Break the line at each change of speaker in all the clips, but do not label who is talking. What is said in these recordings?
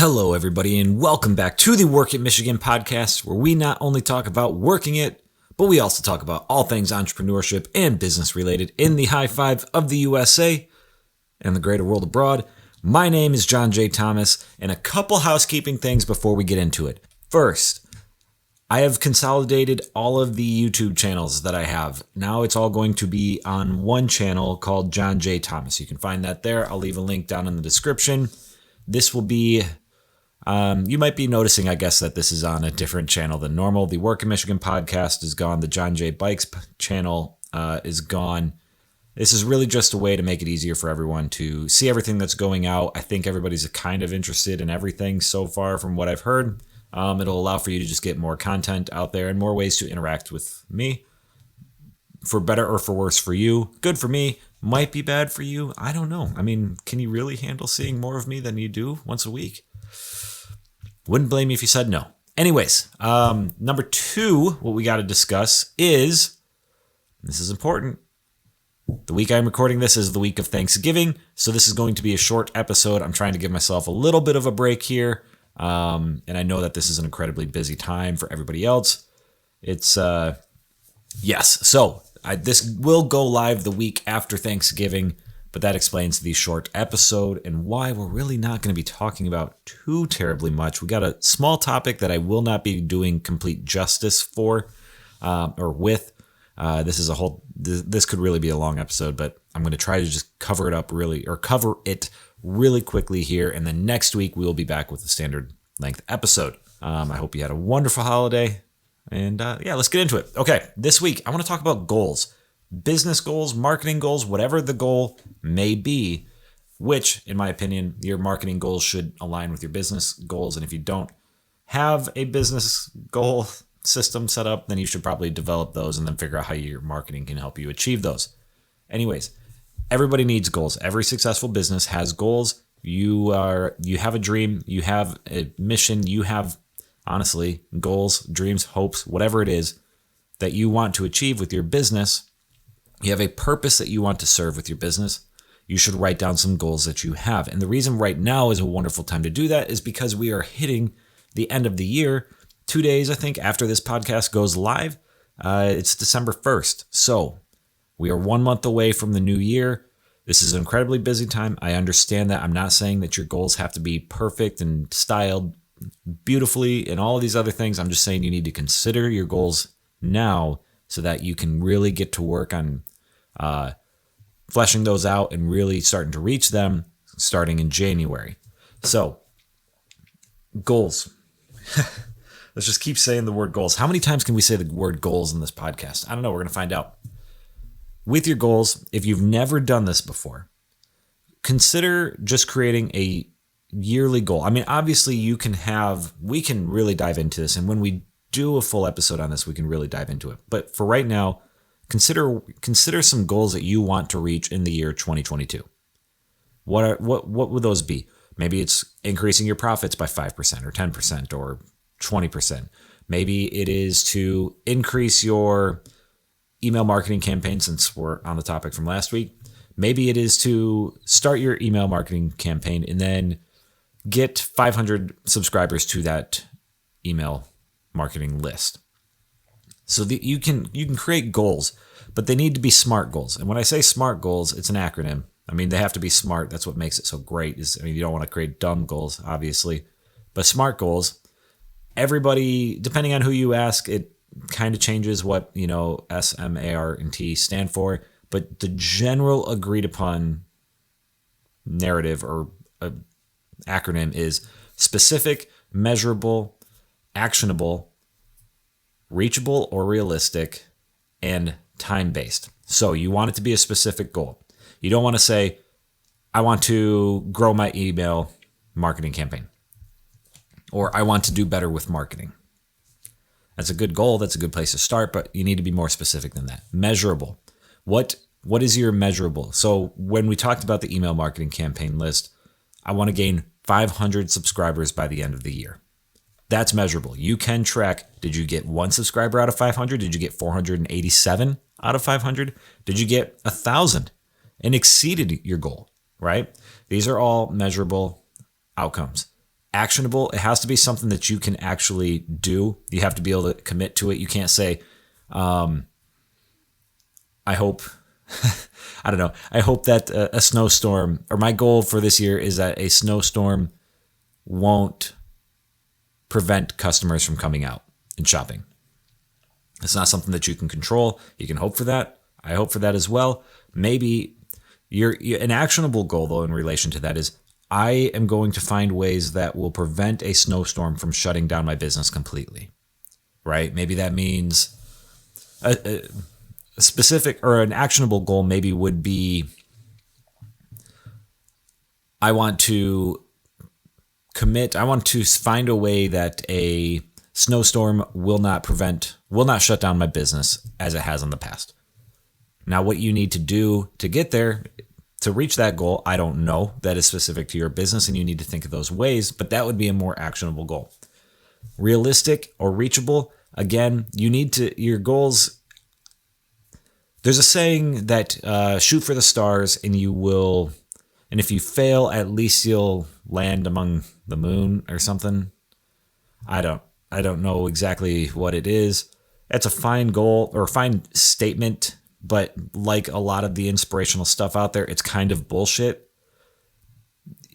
Hello, everybody, and welcome back to the Work at Michigan podcast, where we not only talk about working it, but we also talk about all things entrepreneurship and business related in the high five of the USA and the greater world abroad. My name is John J. Thomas, and a couple housekeeping things before we get into it. First, I have consolidated all of the YouTube channels that I have. Now it's all going to be on one channel called John J. Thomas. You can find that there. I'll leave a link down in the description. This will be, you might be noticing, I guess, that this is on a different channel than normal. The Work in Michigan podcast is gone. The John J. Bikes channel is gone. This is really just a way to make it easier for everyone to see everything that's going out. I think everybody's kind of interested in everything so far from what I've heard. It'll allow for you to just get more content out there and more ways to interact with me. For better or for worse for you. Good for me. Might be bad for you. I don't know. I mean, can you really handle seeing more of me than you do once a week? Wouldn't blame you if you said no. Anyways, number two, what we got to discuss is, this is important, the week I'm recording this is the week of Thanksgiving, so this is going to be a short episode. I'm trying to give myself a little bit of a break here, and I know that this is an incredibly busy time for everybody else. It's, this will go live the week after Thanksgiving, but that explains the short episode and why we're really not going to be talking about too terribly much. We got a small topic that I will not be doing complete justice for or with. This could really be a long episode, but I'm going to try to just cover it really quickly here. And then next week we will be back with the standard length episode. I hope you had a wonderful holiday. And let's get into it. Okay, this week I want to talk about goals. Business goals, marketing goals, whatever the goal may be, which, in my opinion, your marketing goals should align with your business goals. And if you don't have a business goal system set up, then you should probably develop those and then figure out how your marketing can help you achieve those. Anyways, everybody needs goals. Every successful business has goals. You have a dream, you have a mission, you have, honestly, goals, dreams, hopes, whatever it is that you want to achieve with your business. You have a purpose that you want to serve with your business. You should write down some goals that you have. And the reason right now is a wonderful time to do that is because we are hitting the end of the year. 2 days, I think, after this podcast goes live. It's December 1st. So we are 1 month away from the new year. This is an incredibly busy time. I understand that. I'm not saying that your goals have to be perfect and styled beautifully and all of these other things. I'm just saying you need to consider your goals now so that you can really get to work on fleshing those out and really starting to reach them starting in January. So, goals. Let's just keep saying the word goals. How many times can we say the word goals in this podcast? I don't know. We're going to find out. With your goals, if you've never done this before, consider just creating a yearly goal. I mean, obviously we can really dive into this. And when we do a full episode on this, we can really dive into it. But for right now, consider some goals that you want to reach in the year 2022. What would those be? Maybe it's increasing your profits by 5% or 10% or 20%. Maybe it is to increase your email marketing campaign, since we're on the topic from last week. Maybe it is to start your email marketing campaign and then get 500 subscribers to that email marketing list. So you can create goals, but they need to be SMART goals. And when I say SMART goals, it's an acronym. I mean, they have to be smart. That's what makes it so great. You don't want to create dumb goals, obviously, but SMART goals. Everybody, depending on who you ask, it kind of changes what, SMART stand for, but the general agreed upon narrative or acronym is specific, measurable, actionable, reachable or realistic, and time-based. So you want it to be a specific goal. You don't want to say, I want to grow my email marketing campaign, or I want to do better with marketing. That's a good goal. That's a good place to start, but you need to be more specific than that. Measurable. What is your measurable? So when we talked about the email marketing campaign list, I want to gain 500 subscribers by the end of the year. That's measurable. You can track, did you get 1 subscriber out of 500? Did you get 487 out of 500? Did you get 1,000 and exceeded your goal, right? These are all measurable outcomes. actionable. It has to be something that you can actually do. You have to be able to commit to it. You can't say, I hope, I don't know. I hope that a snowstorm, or my goal for this year is that a snowstorm won't prevent customers from coming out and shopping. It's not something that you can control. You can hope for that. I hope for that as well. Maybe an actionable goal, though, in relation to that is, I am going to find ways that will prevent a snowstorm from shutting down my business completely, right? Maybe that means a specific or an actionable goal maybe would be, I want to find a way that a snowstorm will not shut down my business as it has in the past. Now, what you need to do to get there, to reach that goal, I don't know. That is specific to your business, and you need to think of those ways, but that would be a more actionable goal. Realistic or reachable, again, your goals. There's a saying that shoot for the stars and if you fail, at least you'll land among the moon or something. I don't know exactly what it is. That's a fine goal or a fine statement, but like a lot of the inspirational stuff out there, it's kind of bullshit.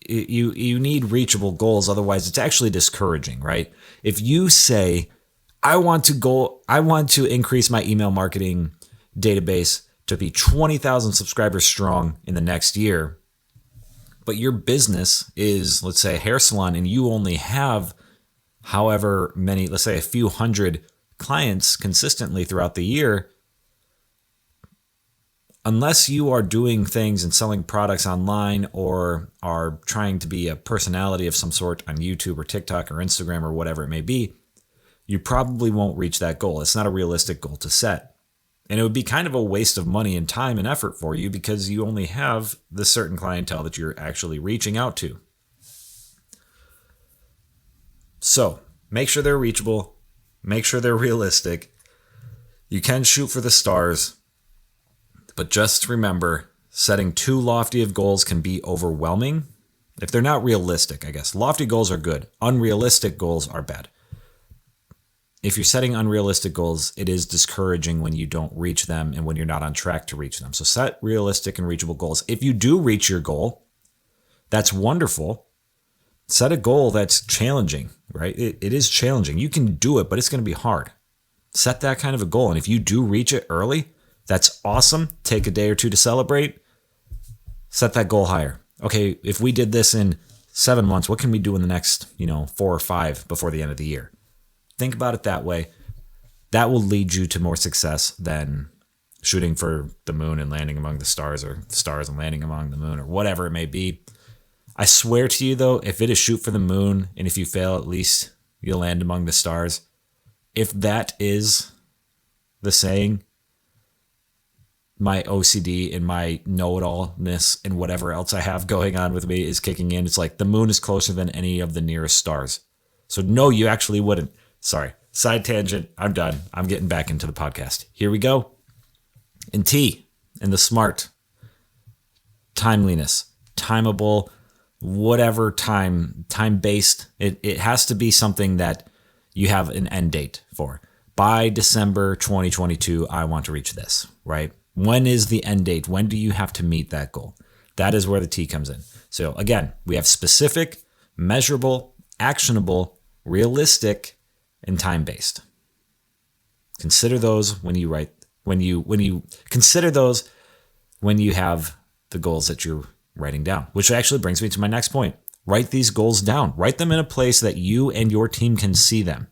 You need reachable goals, otherwise it's actually discouraging, right? If you say, I want to increase my email marketing database to be 20,000 subscribers strong in the next year, but your business is, let's say, a hair salon, and you only have however many, let's say a few hundred clients consistently throughout the year, unless you are doing things and selling products online or are trying to be a personality of some sort on YouTube or TikTok or Instagram or whatever it may be, you probably won't reach that goal. It's not a realistic goal to set. And it would be kind of a waste of money and time and effort for you because you only have the certain clientele that you're actually reaching out to. So make sure they're reachable. Make sure they're realistic. You can shoot for the stars. But just remember, setting too lofty of goals can be overwhelming. If they're not realistic, I guess. Lofty goals are good. Unrealistic goals are bad. If you're setting unrealistic goals, it is discouraging when you don't reach them and when you're not on track to reach them. So set realistic and reachable goals. If you do reach your goal, that's wonderful. Set a goal that's challenging, right? It is challenging. You can do it, but it's going to be hard. Set that kind of a goal. And if you do reach it early, that's awesome. Take a day or two to celebrate. Set that goal higher. Okay, if we did this in 7 months, what can we do in the next, 4 or 5 before the end of the year? Think about it that way. That will lead you to more success than shooting for the moon and landing among the stars, or the stars and landing among the moon, or whatever it may be. I swear to you, though, if it is shoot for the moon, and if you fail, at least you'll land among the stars. If that is the saying, my OCD and my know-it-allness and whatever else I have going on with me is kicking in. It's like the moon is closer than any of the nearest stars. So no, you actually wouldn't. Sorry, side tangent. I'm done. I'm getting back into the podcast. Here we go. In T, in the SMART, timeliness, timeable, whatever time-based. It has to be something that you have an end date for. By December 2022, I want to reach this, right? When is the end date? When do you have to meet that goal? That is where the T comes in. So again, we have specific, measurable, actionable, realistic, and time-based. Consider those when you consider those when you have the goals that you're writing down, which actually brings me to my next point. Write these goals down. Write them in a place that you and your team can see them.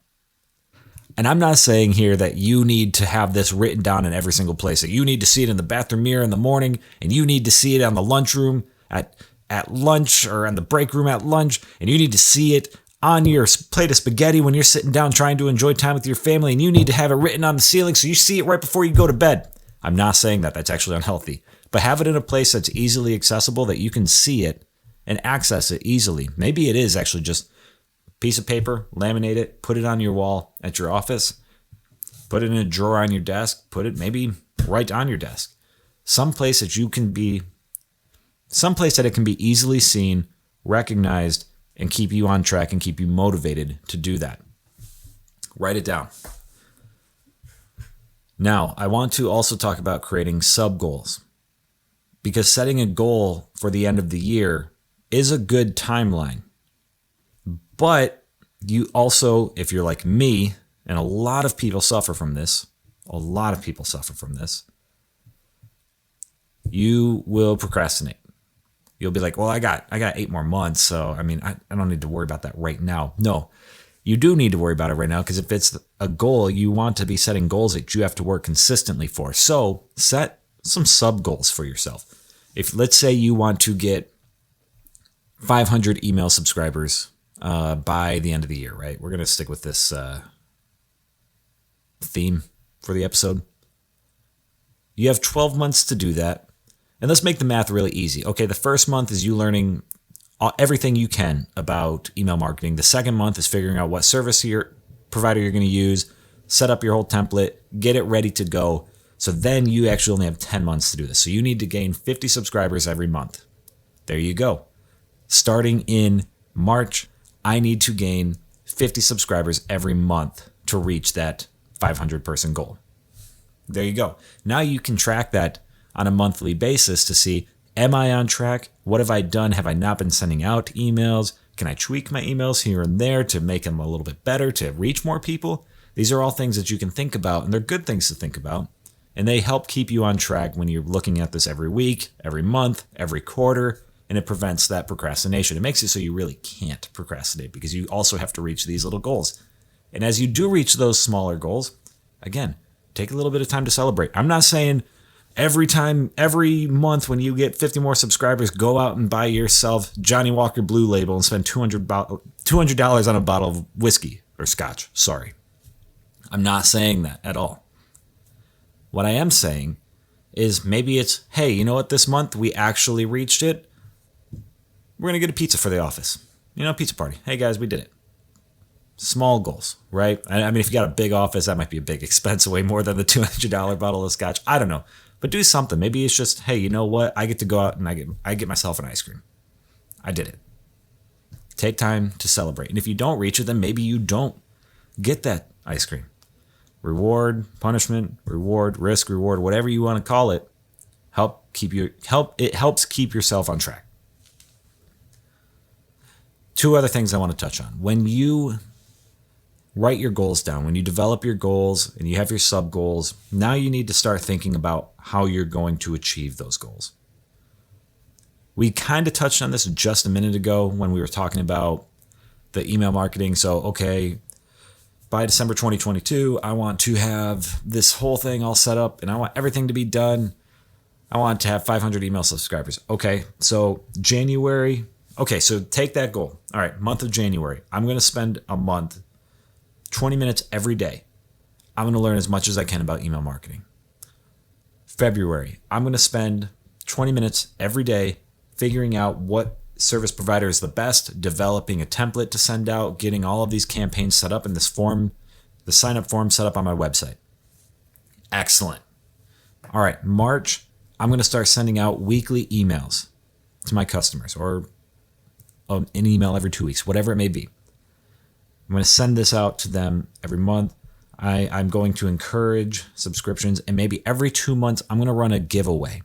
And I'm not saying here that you need to have this written down in every single place, that you need to see it in the bathroom mirror in the morning, and you need to see it on the lunchroom at lunch, or in the break room at lunch, and you need to see it on your plate of spaghetti when you're sitting down trying to enjoy time with your family, and you need to have it written on the ceiling so you see it right before you go to bed. I'm not saying that. That's actually unhealthy. But have it in a place that's easily accessible, that you can see it and access it easily. Maybe it is actually just a piece of paper, laminate it, put it on your wall at your office, put it in a drawer on your desk, put it maybe right on your desk. Someplace that it can be easily seen, recognized, and keep you on track and keep you motivated to do that. Write it down. Now, I want to also talk about creating sub-goals, because setting a goal for the end of the year is a good timeline. But you also, if you're like me, and a lot of people suffer from this, you will procrastinate. You'll be like, well, I got 8 more months, so I don't need to worry about that right now. No, you do need to worry about it right now, because if it's a goal, you want to be setting goals that you have to work consistently for. So set some sub goals for yourself. If let's say you want to get 500 email subscribers by the end of the year, right? We're going to stick with this theme for the episode. You have 12 months to do that. And let's make the math really easy. Okay, the first month is you learning everything you can about email marketing. The second month is figuring out what service provider you're going to use, set up your whole template, get it ready to go. So then you actually only have 10 months to do this. So you need to gain 50 subscribers every month. There you go. Starting in March, I need to gain 50 subscribers every month to reach that 500 person goal. There you go. Now you can track that on a monthly basis to see, am I on track? What have I done? Have I not been sending out emails? Can I tweak my emails here and there to make them a little bit better, to reach more people? These are all things that you can think about, and they're good things to think about. And they help keep you on track when you're looking at this every week, every month, every quarter, and it prevents that procrastination. It makes it so you really can't procrastinate, because you also have to reach these little goals. And as you do reach those smaller goals, again, take a little bit of time to celebrate. I'm not saying every month when you get 50 more subscribers, go out and buy yourself Johnny Walker Blue Label and spend $200 on a bottle of whiskey or scotch. Sorry. I'm not saying that at all. What I am saying is maybe it's, hey, you know what? This month we actually reached it. We're going to get a pizza for the office. Pizza party. Hey guys, we did it. Small goals, right? If you got a big office, that might be a big expense, way more than the $200 bottle of scotch. I don't know. But do something. Maybe it's just, hey, you know what? I get to go out and I get myself an ice cream. I did it. Take time to celebrate. And if you don't reach it, then maybe you don't get that ice cream. Reward, punishment, reward, risk, reward, whatever you want to call it, it helps keep yourself on track. 2 other things I want to touch on. When you write your goals down, when you develop your goals and you have your sub goals, now you need to start thinking about how you're going to achieve those goals. We kind of touched on this just a minute ago when we were talking about the email marketing. So, okay, by December 2022, I want to have this whole thing all set up and I want everything to be done. I want to have 500 email subscribers. Okay, so January. Okay, so take that goal. All right, month of January. I'm going to spend a month, 20 minutes every day. I'm going to learn as much as I can about email marketing. February, I'm going to spend 20 minutes every day figuring out what service provider is the best, developing a template to send out, getting all of these campaigns set up in this form, the sign-up form set up on my website. Excellent. All right, March, I'm going to start sending out weekly emails to my customers, or an email every 2 weeks, whatever it may be. I'm going to send this out to them every month. I'm going to encourage subscriptions, and maybe every 2 months, I'm going to run a giveaway.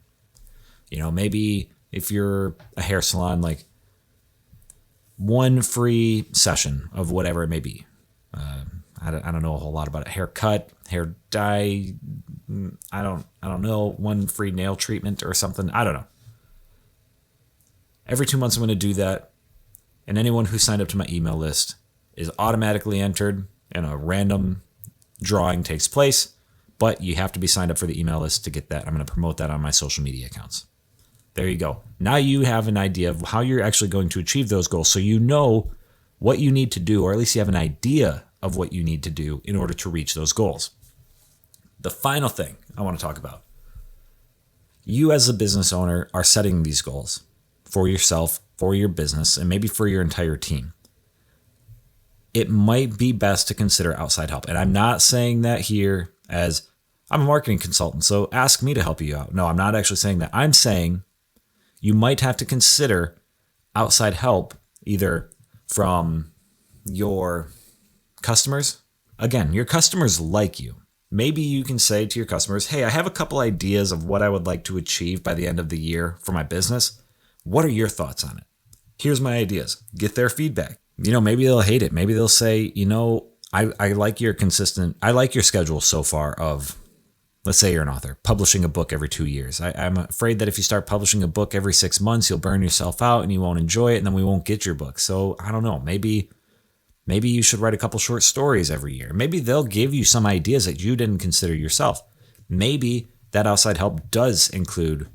Maybe if you're a hair salon, like one free session of whatever it may be. I don't know a whole lot about it. Haircut, hair dye. I don't know. One free nail treatment or something. I don't know. Every 2 months, I'm going to do that. And anyone who signed up to my email list is automatically entered, and a random drawing takes place. But you have to be signed up for the email list to get that. I'm going to promote that on my social media accounts. There you go. Now you have an idea of how you're actually going to achieve those goals. So you know what you need to do, or at least you have an idea of what you need to do in order to reach those goals. The final thing I want to talk about. You as a business owner are setting these goals for yourself, for your business, and maybe for your entire team. It might be best to consider outside help. And I'm not saying that here as I'm a marketing consultant, so ask me to help you out. No, I'm not actually saying that. I'm saying you might have to consider outside help, either from your customers. Again, your customers like you. Maybe you can say to your customers, hey, I have a couple ideas of what I would like to achieve by the end of the year for my business. What are your thoughts on it? Here's my ideas. Get their feedback. Maybe they'll hate it. Maybe they'll say, I like your schedule so far of, let's say you're an author, publishing a book every 2 years. I'm afraid that if you start publishing a book every 6 months, you'll burn yourself out and you won't enjoy it, and then we won't get your book. So I don't know, maybe you should write a couple short stories every year. Maybe they'll give you some ideas that you didn't consider yourself. Maybe that outside help does include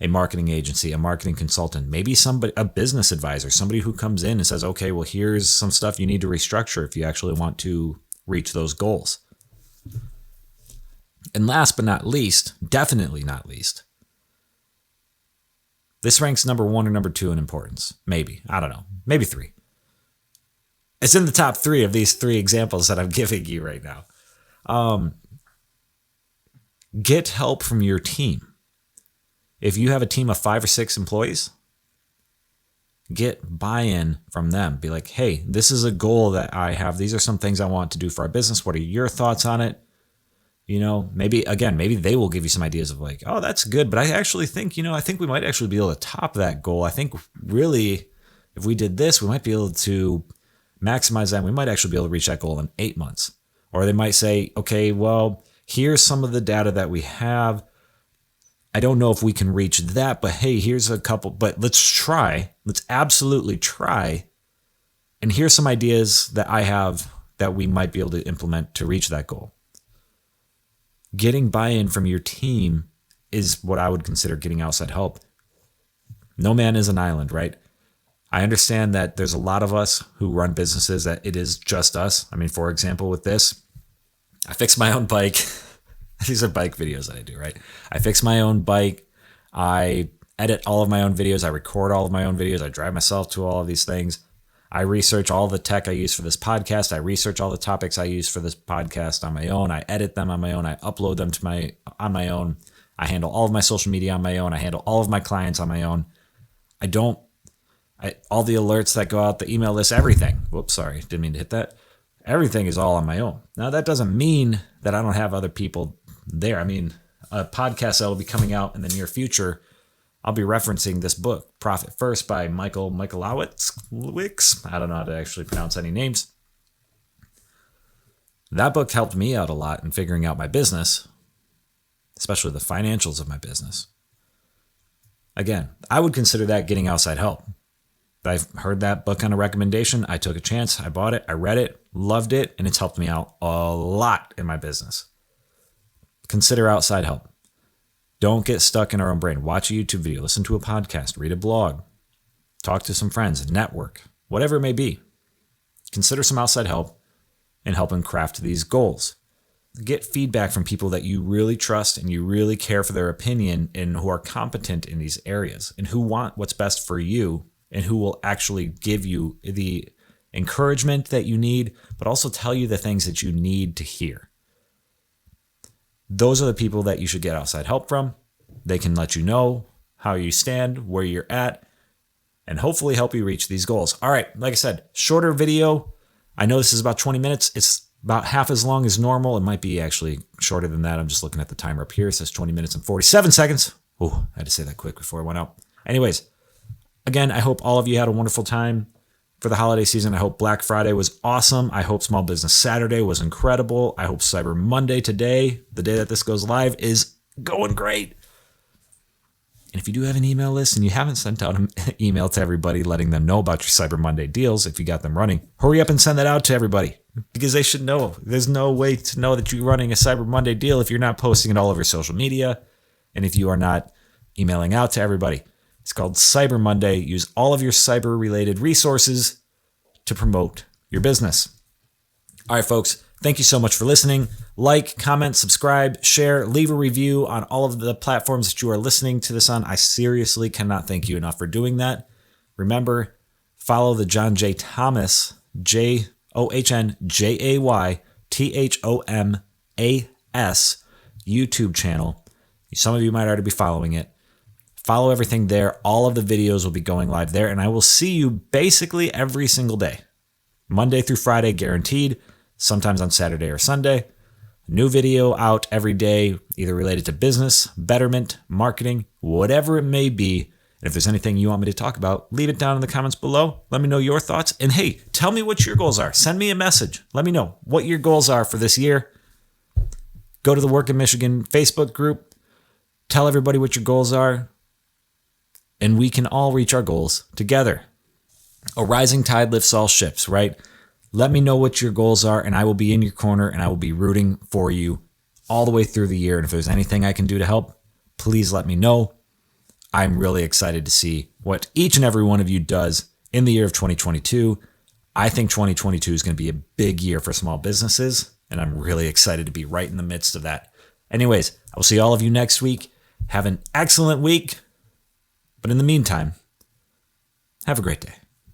a marketing agency, a marketing consultant, maybe a business advisor, somebody who comes in and says, okay, well, here's some stuff you need to restructure if you actually want to reach those goals. And last but not least, definitely not least, this ranks number 1 or number 2 in importance. Maybe, I don't know, maybe 3. It's in the top 3 of these 3 examples that I'm giving you right now. Get help from your team. If you have a team of 5 or 6 employees, get buy-in from them. Be like, hey, this is a goal that I have. These are some things I want to do for our business. What are your thoughts on it? Maybe they will give you some ideas of like, oh, that's good. But I actually think, I think we might actually be able to top that goal. I think really, if we did this, we might be able to maximize that. We might actually be able to reach that goal in 8 months. Or they might say, okay, well, here's some of the data that we have. I don't know if we can reach that, but hey, here's a couple, but let's try. Let's absolutely try. And here's some ideas that I have that we might be able to implement to reach that goal. Getting buy-in from your team is what I would consider getting outside help. No man is an island, right? I understand that there's a lot of us who run businesses that it is just us. I mean, for example, with this, I fixed my own bike. These are bike videos that I do, right? I fix my own bike. I edit all of my own videos. I record all of my own videos. I drive myself to all of these things. I research all the tech I use for this podcast. I research all the topics I use for this podcast on my own. I edit them on my own. I upload them on my own. I handle all of my social media on my own. I handle all of my clients on my own. All the alerts that go out, the email list, everything. Whoops, sorry, didn't mean to hit that. Everything is all on my own. Now, that doesn't mean that I don't have other people there. I mean, a podcast that will be coming out in the near future, I'll be referencing this book, Profit First by Michael Michalowicz. I don't know how to actually pronounce any names. That book helped me out a lot in figuring out my business, especially the financials of my business. Again, I would consider that getting outside help. I've heard that book on a recommendation. I took a chance. I bought it. I read it, loved it, and it's helped me out a lot in my business. Consider outside help. Don't get stuck in our own brain. Watch a YouTube video, listen to a podcast, read a blog, talk to some friends, network, whatever it may be. Consider some outside help and help them craft these goals. Get feedback from people that you really trust and you really care for their opinion and who are competent in these areas and who want what's best for you and who will actually give you the encouragement that you need, but also tell you the things that you need to hear. Those are the people that you should get outside help from. They can let you know how you stand, where you're at, and hopefully help you reach these goals. All right, like I said, shorter video. I know this is about 20 minutes. It's about half as long as normal. It might be actually shorter than that. I'm just looking at the timer up here. It says 20 minutes and 47 seconds. Oh, I had to say that quick before I went out. Anyways, again, I hope all of you had a wonderful time for the holiday season. I hope Black Friday was awesome. I hope Small Business Saturday was incredible. I hope Cyber Monday today, the day that this goes live, is going great. And if you do have an email list and you haven't sent out an email to everybody letting them know about your Cyber Monday deals, if you got them running, hurry up and send that out to everybody because they should know. There's no way to know that you're running a Cyber Monday deal if you're not posting it all over social media and if you are not emailing out to everybody. It's called Cyber Monday. Use all of your cyber-related resources to promote your business. All right, folks, thank you so much for listening. Like, comment, subscribe, share, leave a review on all of the platforms that you are listening to this on. I seriously cannot thank you enough for doing that. Remember, follow the John J. Thomas, JohnJayThomas YouTube channel. Some of you might already be following it. Follow everything there. All of the videos will be going live there, and I will see you basically every single day. Monday through Friday, guaranteed, sometimes on Saturday or Sunday. New video out every day, either related to business, betterment, marketing, whatever it may be. And if there's anything you want me to talk about, leave it down in the comments below. Let me know your thoughts. And hey, tell me what your goals are. Send me a message. Let me know what your goals are for this year. Go to the Work in Michigan Facebook group. Tell everybody what your goals are. And we can all reach our goals together. A rising tide lifts all ships, right? Let me know what your goals are, and I will be in your corner, and I will be rooting for you all the way through the year. And if there's anything I can do to help, please let me know. I'm really excited to see what each and every one of you does in the year of 2022. I think 2022 is going to be a big year for small businesses, and I'm really excited to be right in the midst of that. Anyways, I will see all of you next week. Have an excellent week. But in the meantime, have a great day.